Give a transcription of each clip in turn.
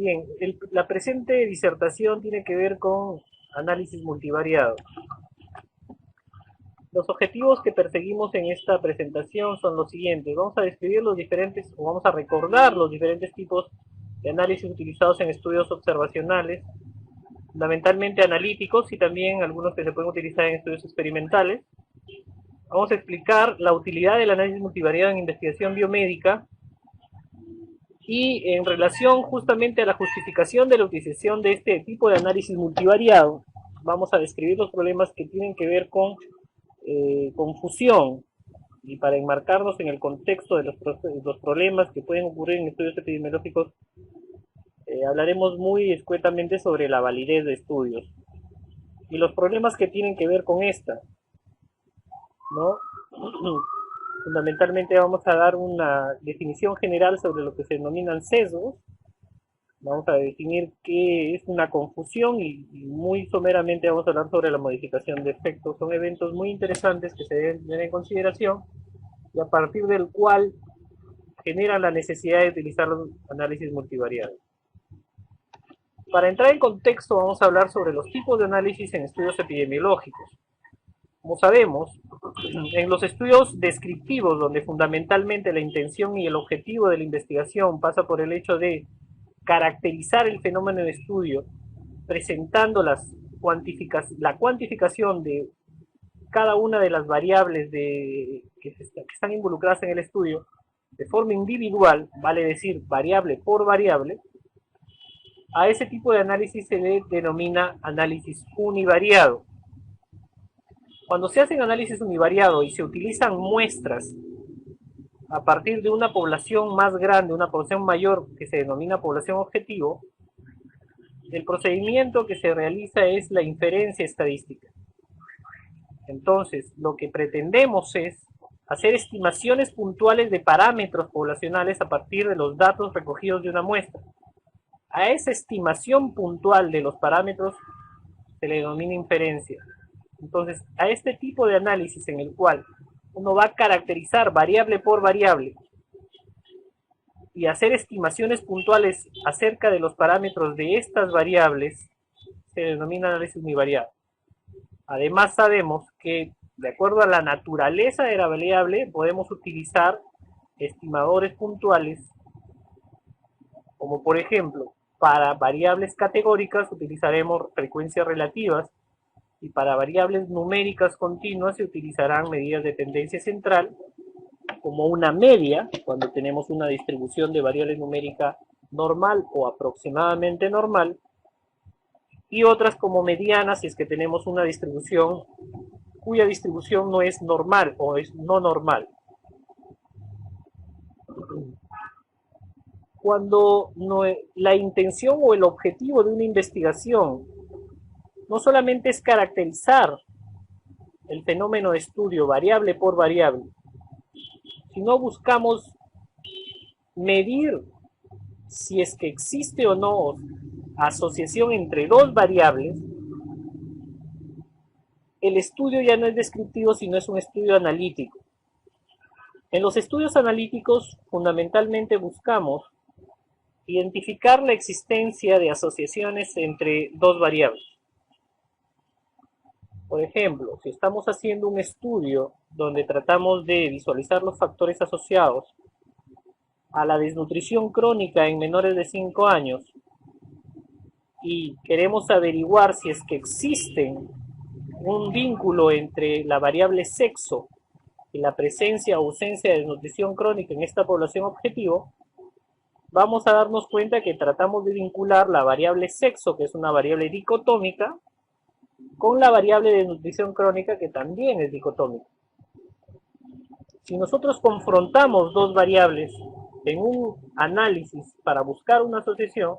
Bien, la presente disertación tiene que ver con análisis multivariado. Los objetivos que perseguimos en esta presentación son los siguientes. Vamos a describir los diferentes, o vamos a recordar los diferentes tipos de análisis utilizados en estudios observacionales, fundamentalmente analíticos y también algunos que se pueden utilizar en estudios experimentales. Vamos a explicar la utilidad del análisis multivariado en investigación biomédica y en relación justamente a la justificación de la utilización de este tipo de análisis multivariado, vamos a describir los problemas que tienen que ver con confusión, y para enmarcarnos en el contexto de los problemas que pueden ocurrir en estudios epidemiológicos, hablaremos muy escuetamente sobre la validez de estudios y los problemas que tienen que ver con esta, ¿no? Fundamentalmente vamos a dar una definición general sobre lo que se denominan sesgos. Vamos a definir qué es una confusión y muy someramente vamos a hablar sobre la modificación de efectos. Son eventos muy interesantes que se deben tener en consideración y a partir del cual generan la necesidad de utilizar los análisis multivariados. Para entrar en contexto vamos a hablar sobre los tipos de análisis en estudios epidemiológicos. Como sabemos, en los estudios descriptivos, donde fundamentalmente la intención y el objetivo de la investigación pasa por el hecho de caracterizar el fenómeno en estudio, presentando la cuantificación de cada una de las variables que están involucradas en el estudio de forma individual, vale decir variable por variable, a ese tipo de análisis se le denomina análisis univariado. Cuando se hace un análisis univariado y se utilizan muestras a partir de una población más grande, una población mayor que se denomina población objetivo, el procedimiento que se realiza es la inferencia estadística. Entonces, lo que pretendemos es hacer estimaciones puntuales de parámetros poblacionales a partir de los datos recogidos de una muestra. A esa estimación puntual de los parámetros se le denomina inferencia. Entonces, a este tipo de análisis en el cual uno va a caracterizar variable por variable y hacer estimaciones puntuales acerca de los parámetros de estas variables, se denomina análisis univariado. Además, sabemos que de acuerdo a la naturaleza de la variable podemos utilizar estimadores puntuales, como por ejemplo, para variables categóricas utilizaremos frecuencias relativas y para variables numéricas continuas se utilizarán medidas de tendencia central, como una media, cuando tenemos una distribución de variable numérica normal o aproximadamente normal, y otras como medianas si es que tenemos una distribución cuya distribución no es normal o es no normal. Cuando la intención o el objetivo de una investigación no solamente es caracterizar el fenómeno de estudio variable por variable, sino buscamos medir si es que existe o no asociación entre dos variables, el estudio ya no es descriptivo, sino es un estudio analítico. En los estudios analíticos, fundamentalmente buscamos identificar la existencia de asociaciones entre dos variables. Por ejemplo, si estamos haciendo un estudio donde tratamos de visualizar los factores asociados a la desnutrición crónica en menores de 5 años y queremos averiguar si es que existen un vínculo entre la variable sexo y la presencia o ausencia de desnutrición crónica en esta población objetivo, vamos a darnos cuenta que tratamos de vincular la variable sexo, que es una variable dicotómica, con la variable de nutrición crónica, que también es dicotómica. Si nosotros confrontamos dos variables en un análisis para buscar una asociación,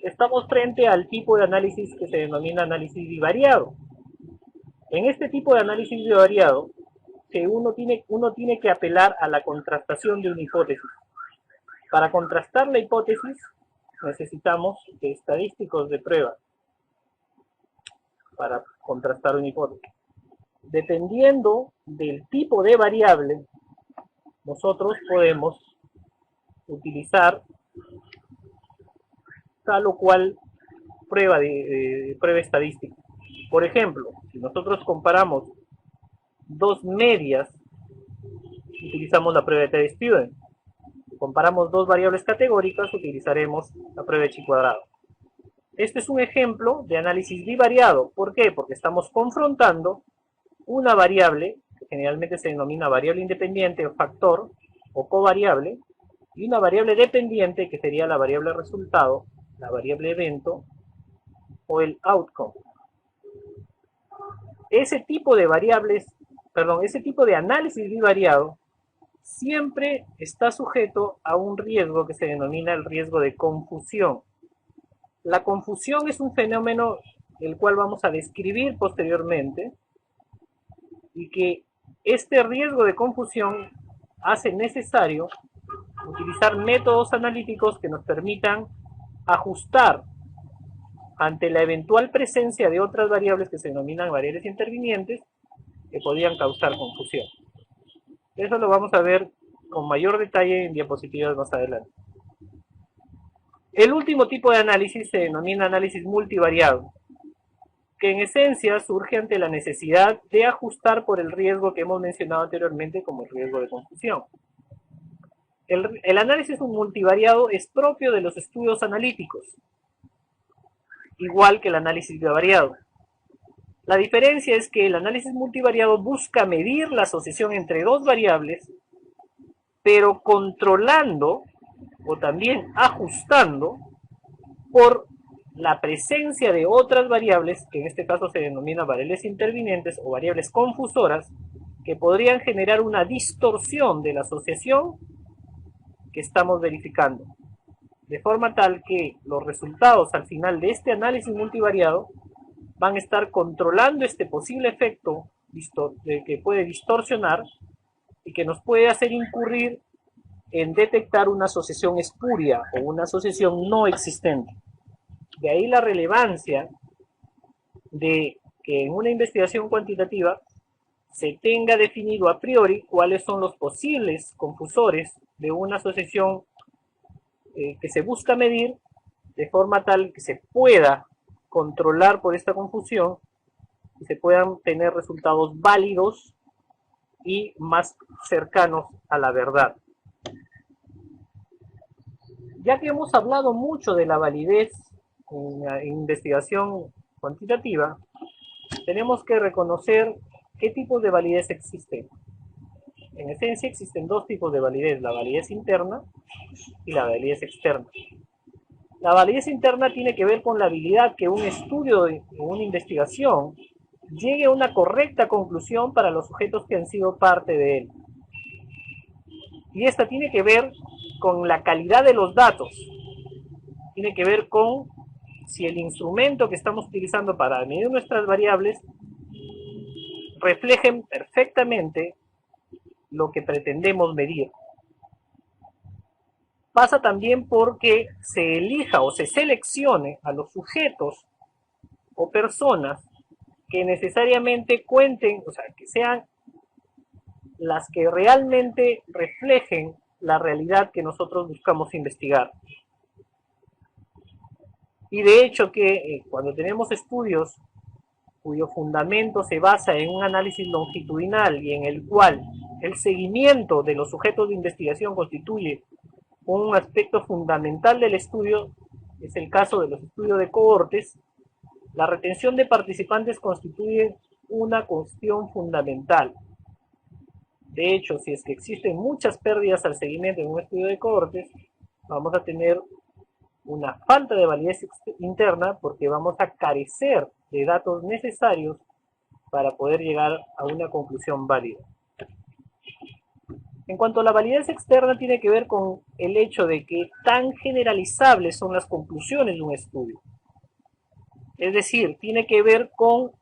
estamos frente al tipo de análisis que se denomina análisis bivariado. En este tipo de análisis bivariado, uno tiene que apelar a la contrastación de una hipótesis. Para contrastar la hipótesis necesitamos estadísticos de prueba para contrastar una hipótesis. Dependiendo del tipo de variable, nosotros podemos utilizar tal o cual prueba estadística. Por ejemplo, si nosotros comparamos dos medias, utilizamos la prueba de T-Student. Si comparamos dos variables categóricas, utilizaremos la prueba de chi-cuadrado. Este es un ejemplo de análisis bivariado. ¿Por qué? Porque estamos confrontando una variable, que generalmente se denomina variable independiente o factor o covariable, y una variable dependiente, que sería la variable resultado, la variable evento o el outcome. Ese tipo de variables, ese tipo de análisis bivariado siempre está sujeto a un riesgo que se denomina el riesgo de confusión. La confusión es un fenómeno el cual vamos a describir posteriormente, y que este riesgo de confusión hace necesario utilizar métodos analíticos que nos permitan ajustar ante la eventual presencia de otras variables que se denominan variables intervinientes que podrían causar confusión. Eso lo vamos a ver con mayor detalle en diapositivas más adelante. El último tipo de análisis se denomina análisis multivariado, que en esencia surge ante la necesidad de ajustar por el riesgo que hemos mencionado anteriormente como el riesgo de confusión. El análisis multivariado es propio de los estudios analíticos, igual que el análisis bivariado. La diferencia es que el análisis multivariado busca medir la asociación entre dos variables, pero controlando o también ajustando por la presencia de otras variables, que en este caso se denominan variables intervinientes o variables confusoras, que podrían generar una distorsión de la asociación que estamos verificando, de forma tal que los resultados al final de este análisis multivariado van a estar controlando este posible efecto que puede distorsionar y que nos puede hacer incurrir en detectar una asociación espuria o una asociación no existente. De ahí la relevancia de que en una investigación cuantitativa se tenga definido a priori cuáles son los posibles confusores de una asociación que se busca medir, de forma tal que se pueda controlar por esta confusión y se puedan tener resultados válidos y más cercanos a la verdad. Ya que hemos hablado mucho de la validez en la investigación cuantitativa, tenemos que reconocer qué tipos de validez existen. En esencia existen dos tipos de validez, la validez interna y la validez externa. La validez interna tiene que ver con la habilidad que un estudio o una investigación llegue a una correcta conclusión para los sujetos que han sido parte de él. Y esta tiene que ver con la calidad de los datos, tiene que ver con si el instrumento que estamos utilizando para medir nuestras variables reflejen perfectamente lo que pretendemos medir. Pasa también porque se elija o se seleccione a los sujetos o personas que necesariamente cuenten, o sea, que sean las que realmente reflejen la realidad que nosotros buscamos investigar. Y de hecho que cuando tenemos estudios cuyo fundamento se basa en un análisis longitudinal y en el cual el seguimiento de los sujetos de investigación constituye un aspecto fundamental del estudio, es el caso de los estudios de cohortes, la retención de participantes constituye una cuestión fundamental. De hecho, si es que existen muchas pérdidas al seguimiento en un estudio de cohortes, vamos a tener una falta de validez interna porque vamos a carecer de datos necesarios para poder llegar a una conclusión válida. En cuanto a la validez externa, tiene que ver con el hecho de que tan generalizables son las conclusiones de un estudio. Es decir, tiene que ver con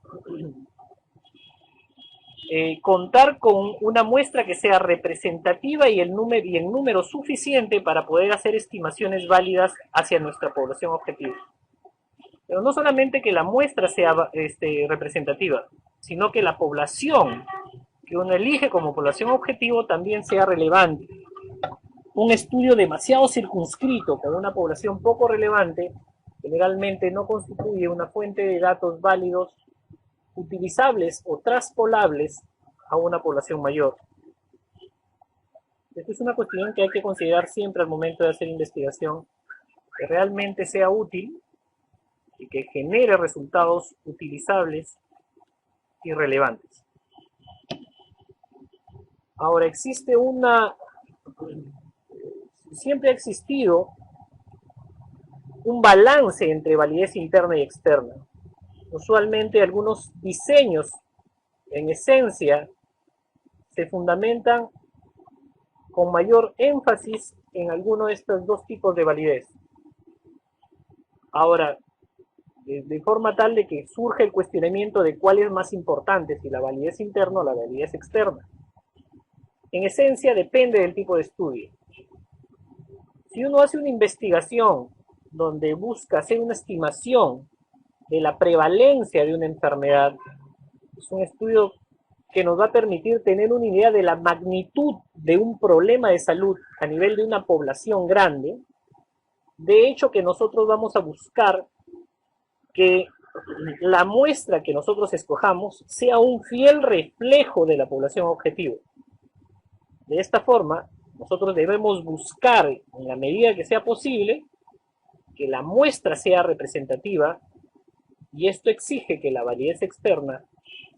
contar con una muestra que sea representativa y en número suficiente para poder hacer estimaciones válidas hacia nuestra población objetivo. Pero no solamente que la muestra sea representativa, sino que la población que uno elige como población objetivo también sea relevante. Un estudio demasiado circunscrito con una población poco relevante generalmente no constituye una fuente de datos válidos, utilizables o traspolables a una población mayor. Esto es una cuestión que hay que considerar siempre al momento de hacer investigación, que realmente sea útil y que genere resultados utilizables y relevantes. Ahora, siempre ha existido un balance entre validez interna y externa. Usualmente algunos diseños, en esencia, se fundamentan con mayor énfasis en alguno de estos dos tipos de validez. Ahora, de forma tal de que surge el cuestionamiento de cuál es más importante, si la validez interna o la validez externa. En esencia, depende del tipo de estudio. Si uno hace una investigación donde busca hacer una estimación de la prevalencia de una enfermedad, es un estudio que nos va a permitir tener una idea de la magnitud de un problema de salud a nivel de una población grande. De hecho, que nosotros vamos a buscar que la muestra que nosotros escojamos sea un fiel reflejo de la población objetivo. De esta forma, nosotros debemos buscar, en la medida que sea posible, que la muestra sea representativa, y esto exige que la validez externa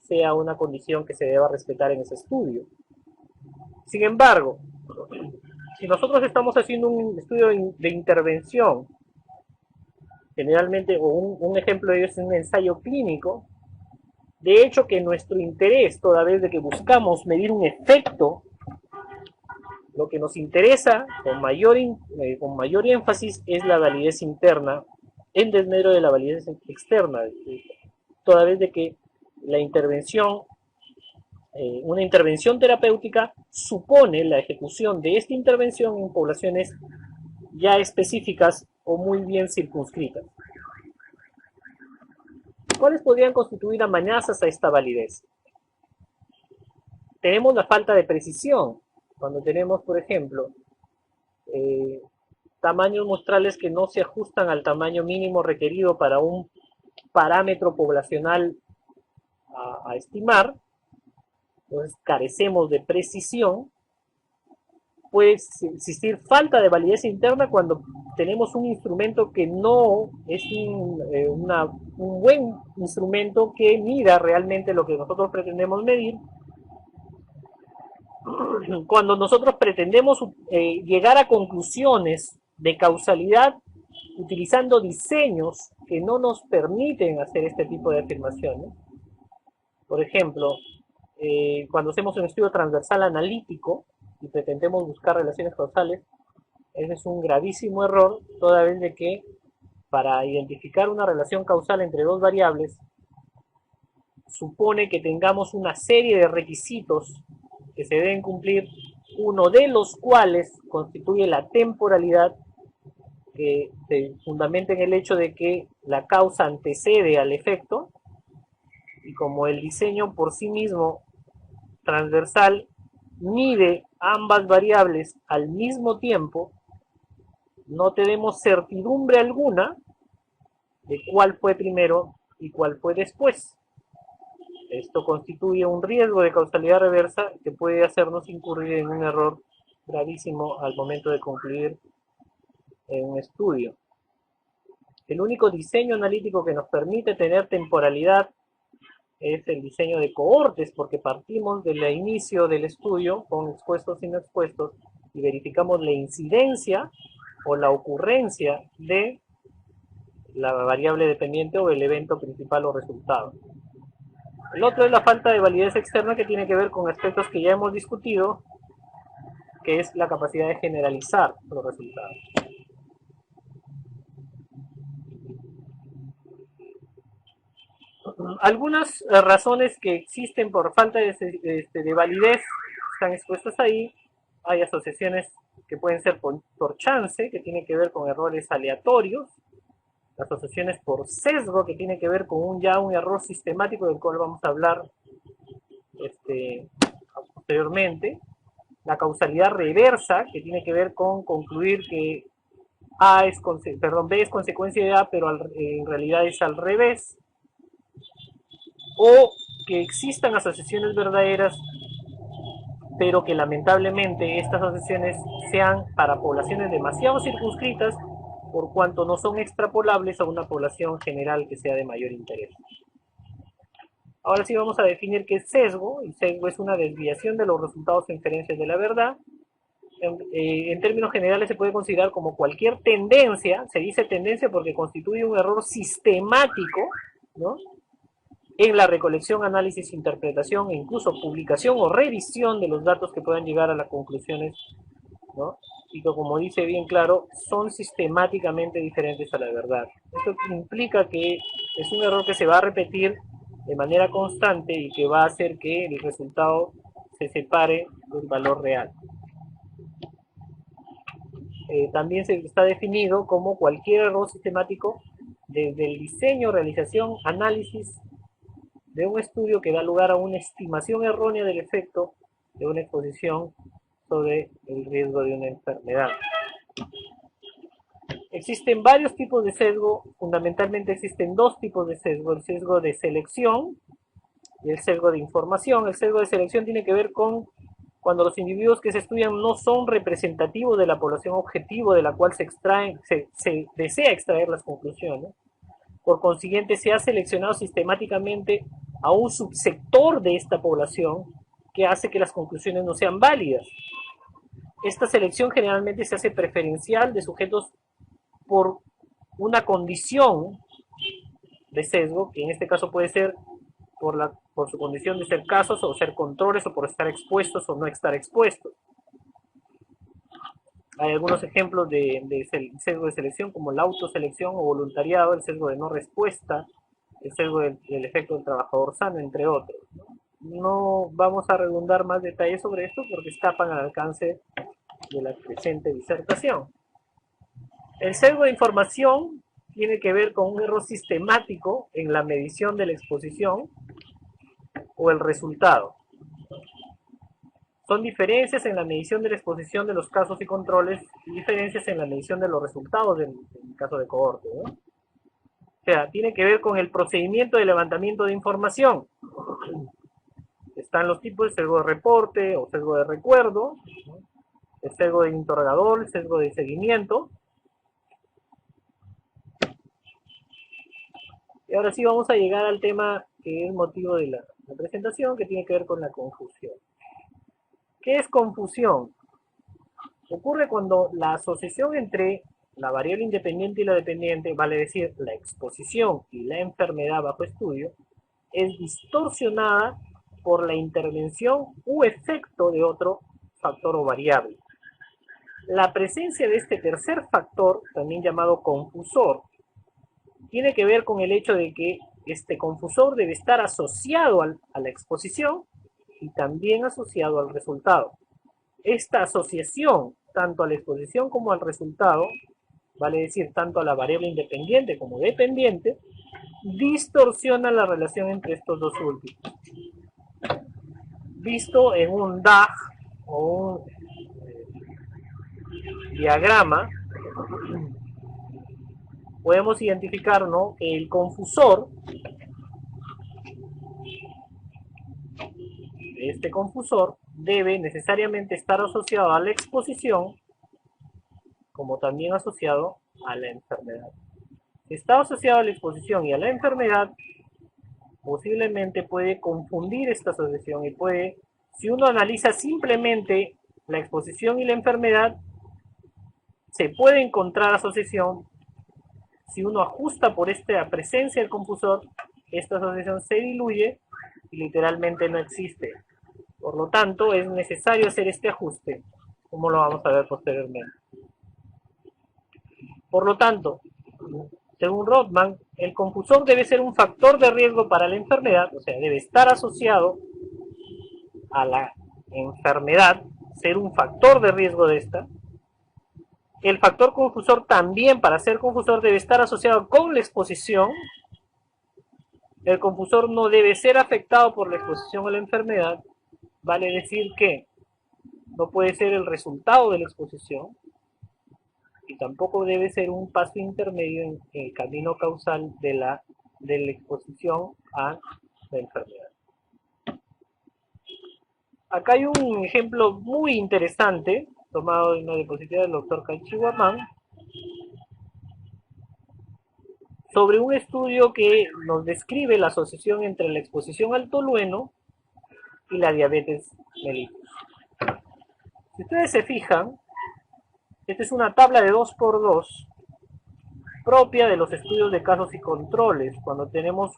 sea una condición que se deba respetar en ese estudio. Sin embargo, si nosotros estamos haciendo un estudio de intervención, generalmente, o un ejemplo de ello es un ensayo clínico, de hecho que nuestro interés, toda vez de que buscamos medir un efecto, lo que nos interesa con mayor énfasis es la validez interna en desmedro de la validez externa, toda vez de que la intervención, una intervención terapéutica supone la ejecución de esta intervención en poblaciones ya específicas o muy bien circunscritas. ¿Cuáles podrían constituir amenazas a esta validez? Tenemos la falta de precisión, cuando tenemos, por ejemplo, tamaños muestrales que no se ajustan al tamaño mínimo requerido para un parámetro poblacional a estimar, entonces carecemos de precisión. Puede existir falta de validez interna cuando tenemos un instrumento que no es un buen instrumento que mida realmente lo que nosotros pretendemos medir. Cuando nosotros pretendemos llegar a conclusiones de causalidad utilizando diseños que no nos permiten hacer este tipo de afirmaciones. Por ejemplo, cuando hacemos un estudio transversal analítico y pretendemos buscar relaciones causales, ese es un gravísimo error, toda vez de que para identificar una relación causal entre dos variables supone que tengamos una serie de requisitos que se deben cumplir, uno de los cuales constituye la temporalidad, que se fundamenta en el hecho de que la causa antecede al efecto, y como el diseño por sí mismo transversal mide ambas variables al mismo tiempo, no tenemos certidumbre alguna de cuál fue primero y cuál fue después. Esto constituye un riesgo de causalidad reversa que puede hacernos incurrir en un error gravísimo al momento de concluir un estudio. El único diseño analítico que nos permite tener temporalidad es el diseño de cohortes, porque partimos del inicio del estudio con expuestos y no expuestos y verificamos la incidencia o la ocurrencia de la variable dependiente o el evento principal o resultado. El otro es la falta de validez externa, que tiene que ver con aspectos que ya hemos discutido, que es la capacidad de generalizar los resultados. Algunas razones que existen por falta de validez están expuestas ahí. Hay asociaciones que pueden ser por chance, que tiene que ver con errores aleatorios. Asociaciones por sesgo, que tiene que ver con un error sistemático del cual vamos a hablar posteriormente. La causalidad reversa, que tiene que ver con concluir que B es consecuencia de A, pero en realidad es al revés. O que existan asociaciones verdaderas, pero que lamentablemente estas asociaciones sean para poblaciones demasiado circunscritas, por cuanto no son extrapolables a una población general que sea de mayor interés. Ahora sí vamos a definir qué es sesgo. El sesgo es una desviación de los resultados o inferencias de la verdad. En términos generales se puede considerar como cualquier tendencia, se dice tendencia porque constituye un error sistemático, ¿no?, en la recolección, análisis, interpretación e incluso publicación o revisión de los datos que puedan llegar a las conclusiones, ¿no?, y que, como dice bien claro, son sistemáticamente diferentes a la verdad. Esto implica que es un error que se va a repetir de manera constante y que va a hacer que el resultado se separe del valor real. También se está definido como cualquier error sistemático desde el diseño, realización, análisis de un estudio que da lugar a una estimación errónea del efecto de una exposición sobre el riesgo de una enfermedad. Existen varios tipos de sesgo, fundamentalmente existen dos tipos de sesgo: el sesgo de selección y el sesgo de información. El sesgo de selección tiene que ver con cuando los individuos que se estudian no son representativos de la población objetivo de la cual se desea extraer las conclusiones. Por consiguiente, se ha seleccionado sistemáticamente a un subsector de esta población que hace que las conclusiones no sean válidas. Esta selección generalmente se hace preferencial de sujetos por una condición de sesgo, que en este caso puede ser por su condición de ser casos o ser controles, o por estar expuestos o no estar expuestos. Hay algunos ejemplos de sesgo de selección, como la autoselección o voluntariado, el sesgo de no respuesta, el sesgo del efecto del trabajador sano, entre otros. No vamos a redundar más detalles sobre esto porque escapan al alcance de la presente disertación. El sesgo de información tiene que ver con un error sistemático en la medición de la exposición o el resultado. Son diferencias en la medición de la exposición de los casos y controles y diferencias en la medición de los resultados en el caso de cohorte, ¿no? O sea, tiene que ver con el procedimiento de levantamiento de información. Están los tipos de sesgo de reporte o sesgo de recuerdo, ¿no?, el sesgo de interrogador, el sesgo de seguimiento. Y ahora sí vamos a llegar al tema que es motivo de la presentación, que tiene que ver con la confusión. ¿Qué es confusión? Ocurre cuando la asociación entre la variable independiente y la dependiente, vale decir, la exposición y la enfermedad bajo estudio, es distorsionada por la intervención u efecto de otro factor o variable. La presencia de este tercer factor, también llamado confusor, tiene que ver con el hecho de que este confusor debe estar asociado a la exposición y también asociado al resultado. Esta asociación, tanto a la exposición como al resultado, vale decir, tanto a la variable independiente como dependiente, distorsiona la relación entre estos dos últimos. Visto en un DAG o un diagrama, podemos identificar, ¿no?, que el confusor, este confusor, debe necesariamente estar asociado a la exposición, como también asociado a la enfermedad. Si está asociado a la exposición y a la enfermedad, posiblemente puede confundir esta asociación y puede, si uno analiza simplemente la exposición y la enfermedad, se puede encontrar asociación. Si uno ajusta por esta presencia del confusor, esta asociación se diluye y literalmente no existe. Por lo tanto, es necesario hacer este ajuste, como lo vamos a ver posteriormente. Por lo tanto, según Rothman, el confusor debe ser un factor de riesgo para la enfermedad, o sea, debe estar asociado a la enfermedad, ser un factor de riesgo de esta. El factor confusor también, para ser confusor, debe estar asociado con la exposición. El confusor no debe ser afectado por la exposición a la enfermedad, vale decir que no puede ser el resultado de la exposición. y tampoco debe ser un paso intermedio en el camino causal de la exposición a la enfermedad. Acá hay un ejemplo muy interesante, tomado de una diapositiva del doctor Kanchi Guamán, sobre un estudio que nos describe la asociación entre la exposición al tolueno y la diabetes mellitus. Si ustedes se fijan, esta es una tabla de 2×2 propia de los estudios de casos y controles, cuando tenemos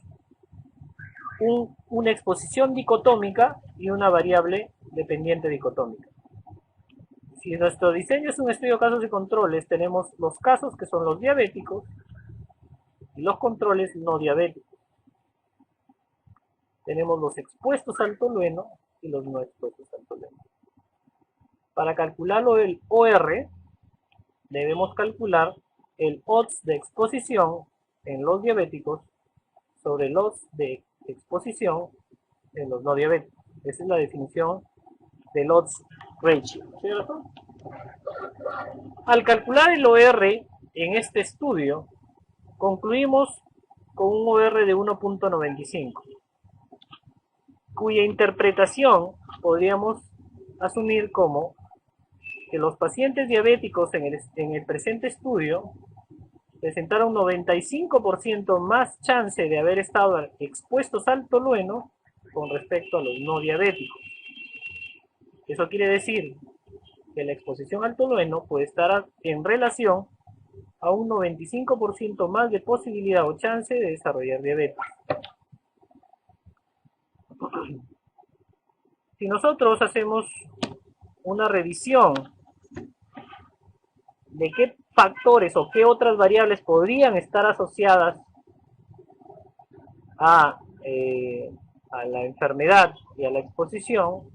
una exposición dicotómica y una variable dependiente dicotómica. Si nuestro diseño es un estudio de casos y controles, tenemos los casos que son los diabéticos y los controles no diabéticos. Tenemos los expuestos al tolueno y los no expuestos al tolueno. Para calcularlo el OR, debemos calcular el odds de exposición en los diabéticos sobre el odds de exposición en los no diabéticos. Esa es la definición del odds ratio, ¿cierto? Al calcular el OR en este estudio, concluimos con un OR de 1.95, cuya interpretación podríamos asumir como que los pacientes diabéticos en el presente estudio presentaron 95% más chance de haber estado expuestos al tolueno con respecto a los no diabéticos. Eso quiere decir que la exposición al tolueno puede estar en relación a un 95% más de posibilidad o chance de desarrollar diabetes. Si nosotros hacemos una revisión de qué factores o qué otras variables podrían estar asociadas a la enfermedad y a la exposición,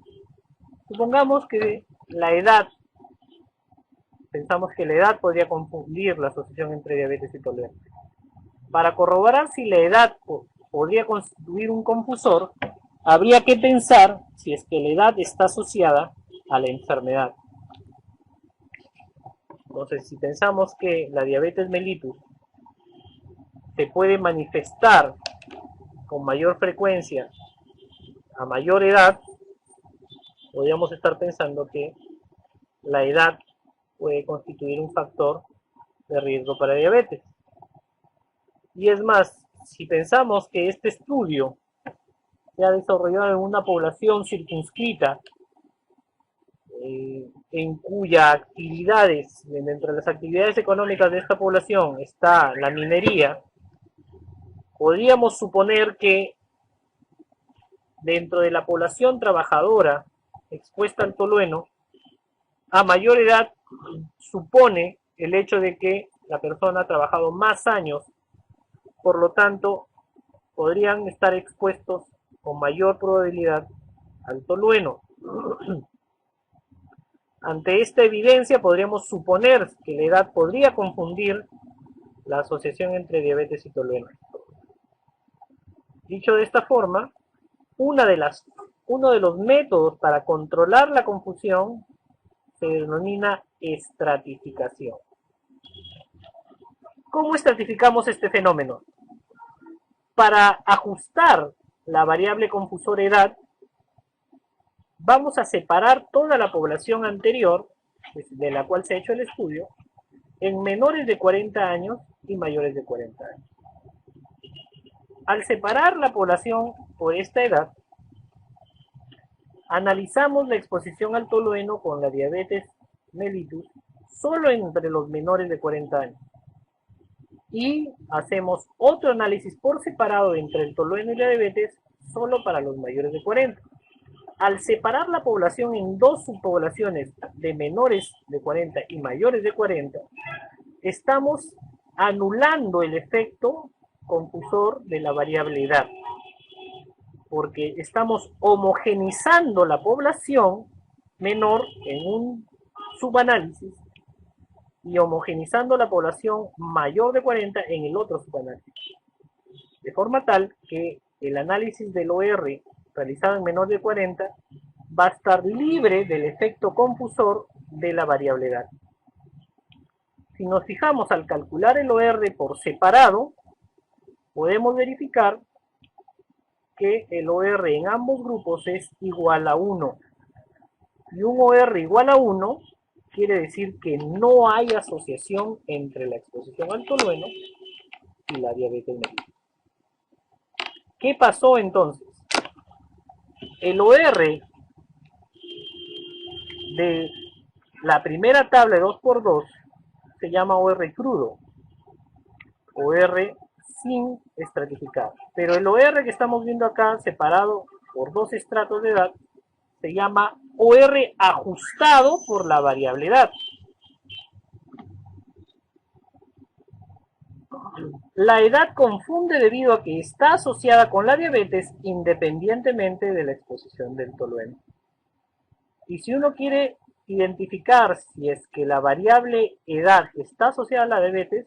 supongamos que la edad, pensamos que la edad podría confundir la asociación entre diabetes y tolueno. Para corroborar si la edad podría constituir un confusor, habría que pensar si es que la edad está asociada a la enfermedad. Entonces, si pensamos que la diabetes mellitus se puede manifestar con mayor frecuencia a mayor edad, podríamos estar pensando que la edad puede constituir un factor de riesgo para diabetes. Y es más, si pensamos que este estudio se ha desarrollado en una población circunscrita, en cuya actividades, dentro de las actividades económicas de esta población está la minería, podríamos suponer que dentro de la población trabajadora expuesta al tolueno, a mayor edad supone el hecho de que la persona ha trabajado más años, por lo tanto podrían estar expuestos con mayor probabilidad al tolueno. Ante esta evidencia podríamos suponer que la edad podría confundir la asociación entre diabetes y tolueno. Dicho de esta forma, uno de los métodos para controlar la confusión se denomina estratificación. ¿Cómo estratificamos este fenómeno? Para ajustar la variable confusora edad, vamos a separar toda la población anterior, de la cual se ha hecho el estudio, en menores de 40 años y mayores de 40 años. Al separar la población por esta edad, analizamos la exposición al tolueno con la diabetes mellitus solo entre los menores de 40 años. Y hacemos otro análisis por separado entre el tolueno y la diabetes solo para los mayores de 40. Al separar la población en dos subpoblaciones de menores de 40 y mayores de 40, estamos anulando el efecto confusor de la variable edad, porque estamos homogenizando la población menor en un subanálisis y homogenizando la población mayor de 40 en el otro subanálisis, de forma tal que el análisis del OR realizado en menor de 40 va a estar libre del efecto confusor de la variable edad. Si nos fijamos al calcular el OR por separado, podemos verificar que el OR en ambos grupos es igual a 1. Y un OR igual a 1 quiere decir que no hay asociación entre la exposición al tolueno y la diabetes mellitus. ¿Qué pasó entonces? El OR de la primera tabla de 2×2 se llama OR crudo, OR sin estratificar. Pero el OR que estamos viendo acá, separado por dos estratos de edad, se llama OR ajustado por la variable edad. La edad confunde debido a que está asociada con la diabetes independientemente de la exposición del tolueno. Y si uno quiere identificar si es que la variable edad está asociada a la diabetes,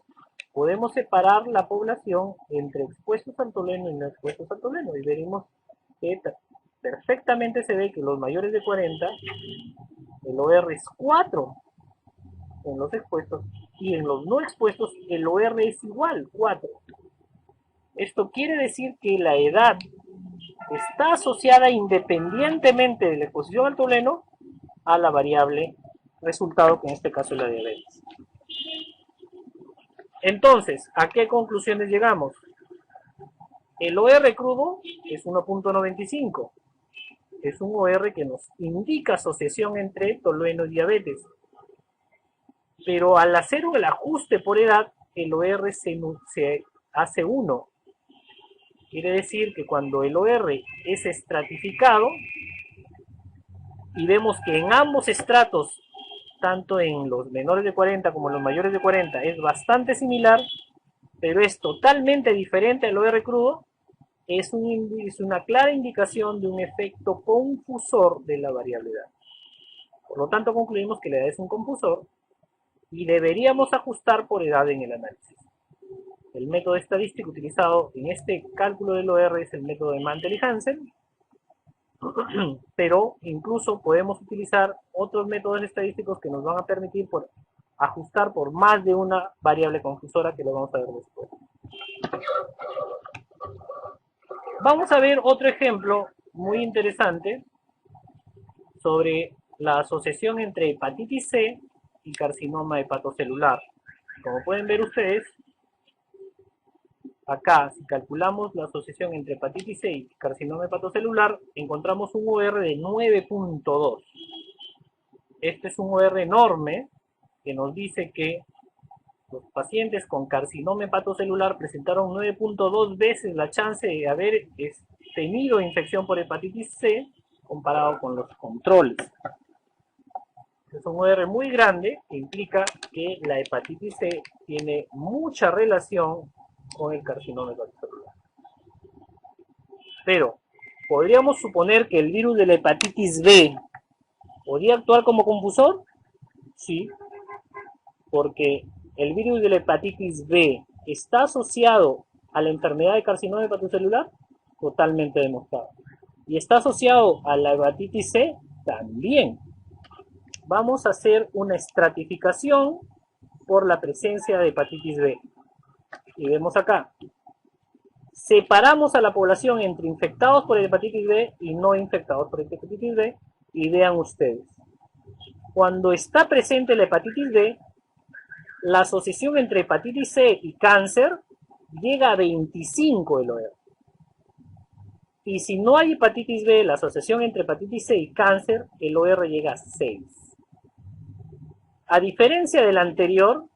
podemos separar la población entre expuestos al tolueno y no expuestos al tolueno. Y veremos que perfectamente se ve que los mayores de 40, el OR es 4 en los expuestos, y en los no expuestos el OR es igual, 4. Esto quiere decir que la edad está asociada independientemente de la exposición al tolueno a la variable resultado, que en este caso es la diabetes. Entonces, ¿a qué conclusiones llegamos? El OR crudo es 1.95. Es un OR que nos indica asociación entre tolueno y diabetes. Pero al hacer el ajuste por edad, el OR se hace 1. Quiere decir que cuando el OR es estratificado, y vemos que en ambos estratos, tanto en los menores de 40 como en los mayores de 40, es bastante similar, pero es totalmente diferente al OR crudo, es una clara indicación de un efecto confusor de la variable edad. Por lo tanto, concluimos que la edad es un confusor y deberíamos ajustar por edad en el análisis. El método estadístico utilizado en este cálculo del OR es el método de Mantel y Hansen, pero incluso podemos utilizar otros métodos estadísticos que nos van a permitir ajustar por más de una variable confusora, que lo vamos a ver después. Vamos a ver otro ejemplo muy interesante sobre la asociación entre hepatitis C y carcinoma hepatocelular. Como pueden ver ustedes, acá, si calculamos la asociación entre hepatitis C y carcinoma hepatocelular, encontramos un OR de 9.2. Este es un OR enorme que nos dice que los pacientes con carcinoma hepatocelular presentaron 9.2 veces la chance de haber tenido infección por hepatitis C comparado con los controles. Es un OR muy grande que implica que la hepatitis C tiene mucha relación con el carcinoma hepatocelular. Pero, ¿podríamos suponer que el virus de la hepatitis B podría actuar como confusor? Sí, porque el virus de la hepatitis B está asociado a la enfermedad de carcinoma hepatocelular, totalmente demostrado. Y está asociado a la hepatitis C también. Vamos a hacer una estratificación por la presencia de hepatitis B. Y vemos acá, separamos a la población entre infectados por hepatitis B y no infectados por hepatitis B, y vean ustedes, cuando está presente la hepatitis B, la asociación entre hepatitis C y cáncer llega a 25 el OR. Y si no hay hepatitis B, la asociación entre hepatitis C y cáncer, el OR llega a 6. A diferencia del anterior,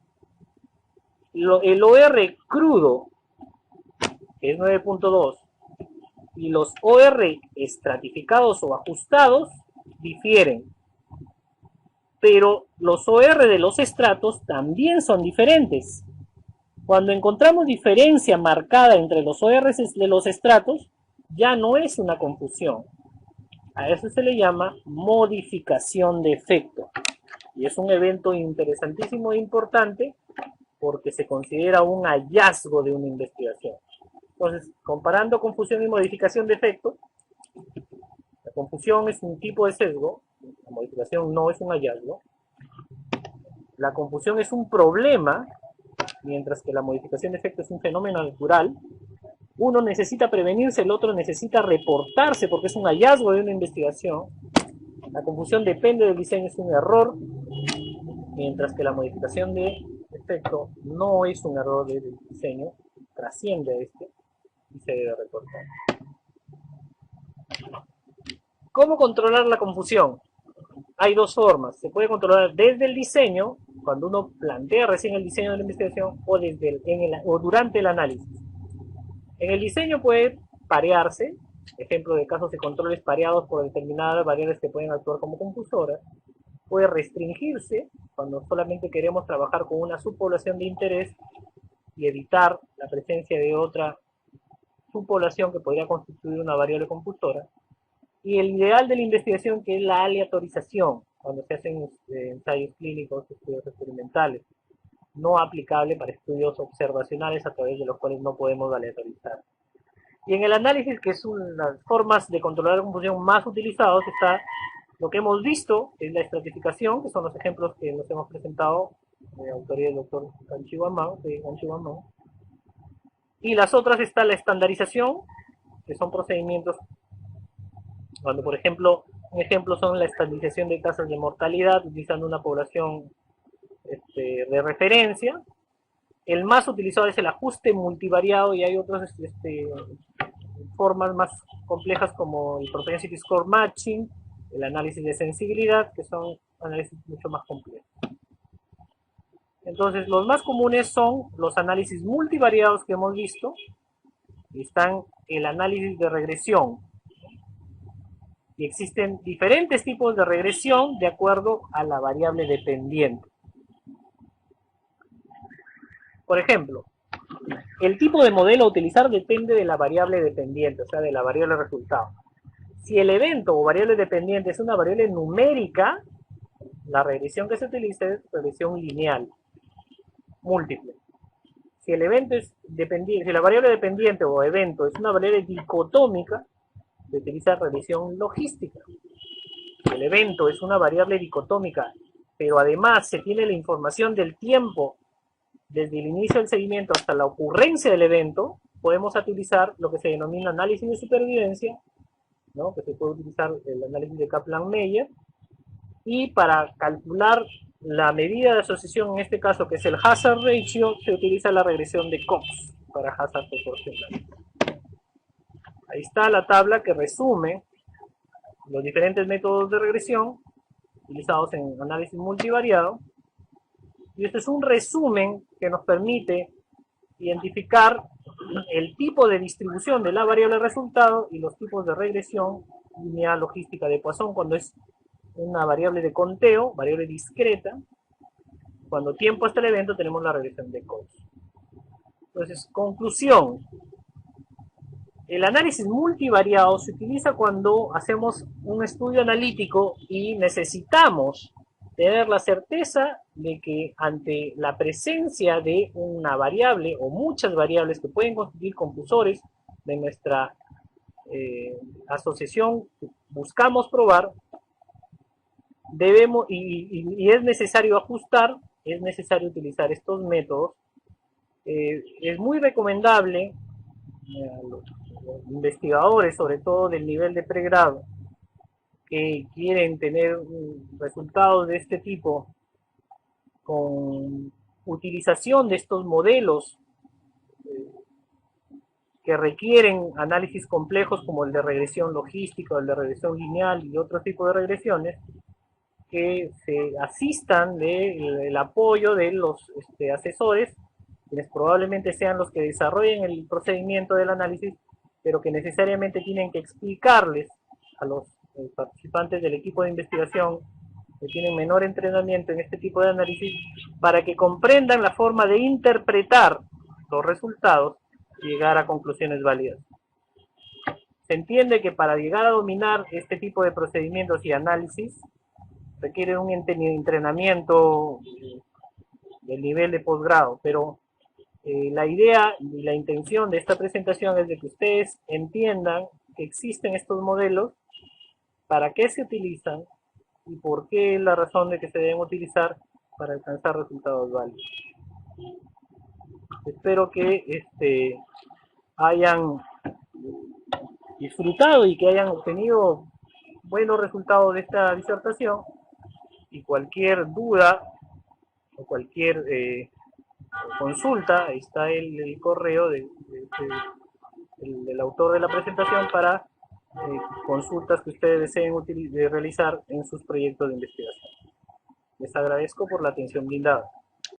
el OR crudo, que es 9.2, y los OR estratificados o ajustados difieren. Pero los OR de los estratos también son diferentes. Cuando encontramos diferencia marcada entre los OR de los estratos, ya no es una confusión. A eso se le llama modificación de efecto. Y es un evento interesantísimo e importante porque se considera un hallazgo de una investigación. Entonces, comparando confusión y modificación de efecto, la confusión es un tipo de sesgo, la modificación no es un hallazgo. la confusión es un problema, mientras que la modificación de efecto es un fenómeno natural, uno necesita prevenirse, el otro necesita reportarse porque es un hallazgo de una investigación. La confusión depende del diseño, es un error, mientras que la modificación de efecto no es un error del diseño, trasciende a este y se debe reportar. ¿Cómo controlar la confusión? Hay dos formas. Se puede controlar desde el diseño, cuando uno plantea recién el diseño de la investigación, o, o durante el análisis. En el diseño puede parearse, ejemplo de casos de controles pareados por determinadas variables que pueden actuar como confusoras. Puede restringirse cuando solamente queremos trabajar con una subpoblación de interés y evitar la presencia de otra subpoblación que podría constituir una variable confusora. Y el ideal de la investigación, que es la aleatorización, cuando se hacen ensayos clínicos, estudios experimentales, no aplicable para estudios observacionales a través de los cuales no podemos aleatorizar. Y en el análisis, que es una de las formas de controlar la confusión más utilizados, está lo que hemos visto, que es la estratificación, que son los ejemplos que nos hemos presentado de autoría del doctor Ganchiwamang, y las otras está la estandarización, que son procedimientos cuando, por ejemplo, un ejemplo son la estandarización de tasas de mortalidad utilizando una población de referencia. El más utilizado es el ajuste multivariado y hay otras formas más complejas como el propensity score matching, el análisis de sensibilidad, que son análisis mucho más complejos. Entonces, los más comunes son los análisis multivariados que hemos visto. Están el análisis de regresión. Y existen diferentes tipos de regresión de acuerdo a la variable dependiente. Por ejemplo, el tipo de modelo a utilizar depende de la variable dependiente, o sea, de la variable resultado. Si el evento o variable dependiente es una variable numérica, la regresión que se utiliza es regresión lineal, múltiple. Si el evento es dependiente, si la variable dependiente o evento es una variable dicotómica, se utiliza regresión logística. Si el evento es una variable dicotómica, pero además se tiene la información del tiempo desde el inicio del seguimiento hasta la ocurrencia del evento, podemos utilizar lo que se denomina análisis de supervivencia, ¿no? Que se puede utilizar el análisis de Kaplan-Meier, y para calcular la medida de asociación, en este caso que es el hazard ratio, se utiliza la regresión de Cox para hazard proporcional. Ahí está la tabla que resume los diferentes métodos de regresión utilizados en análisis multivariado. Y este es un resumen que nos permite identificar el tipo de distribución de la variable resultado y los tipos de regresión lineal logística de Poisson cuando es una variable de conteo, variable discreta. Cuando tiempo hasta el evento tenemos la regresión de Cox. Entonces, conclusión. El análisis multivariado se utiliza cuando hacemos un estudio analítico y necesitamos tener la certeza de que ante la presencia de una variable o muchas variables que pueden constituir confusores de nuestra asociación que buscamos probar, debemos y es necesario ajustar, es necesario utilizar estos métodos. Es muy recomendable a los investigadores, sobre todo del nivel de pregrado, que quieren tener resultados de este tipo con utilización de estos modelos que requieren análisis complejos como el de regresión logística o el de regresión lineal y otro tipo de regresiones, que se asistan del apoyo de los asesores, quienes probablemente sean los que desarrollen el procedimiento del análisis, pero que necesariamente tienen que explicarles a los participantes del equipo de investigación que tienen menor entrenamiento en este tipo de análisis, para que comprendan la forma de interpretar los resultados y llegar a conclusiones válidas. Se entiende que para llegar a dominar este tipo de procedimientos y análisis requiere un entrenamiento del nivel de posgrado, pero la idea y la intención de esta presentación es de que ustedes entiendan que existen estos modelos, para qué se utilizan y por qué es la razón de que se deben utilizar, para alcanzar resultados válidos. Espero que hayan disfrutado y que hayan obtenido buenos resultados de esta disertación, y cualquier duda o cualquier consulta, está el correo del autor de la presentación para consultas que ustedes deseen realizar en sus proyectos de investigación. Les agradezco por la atención brindada.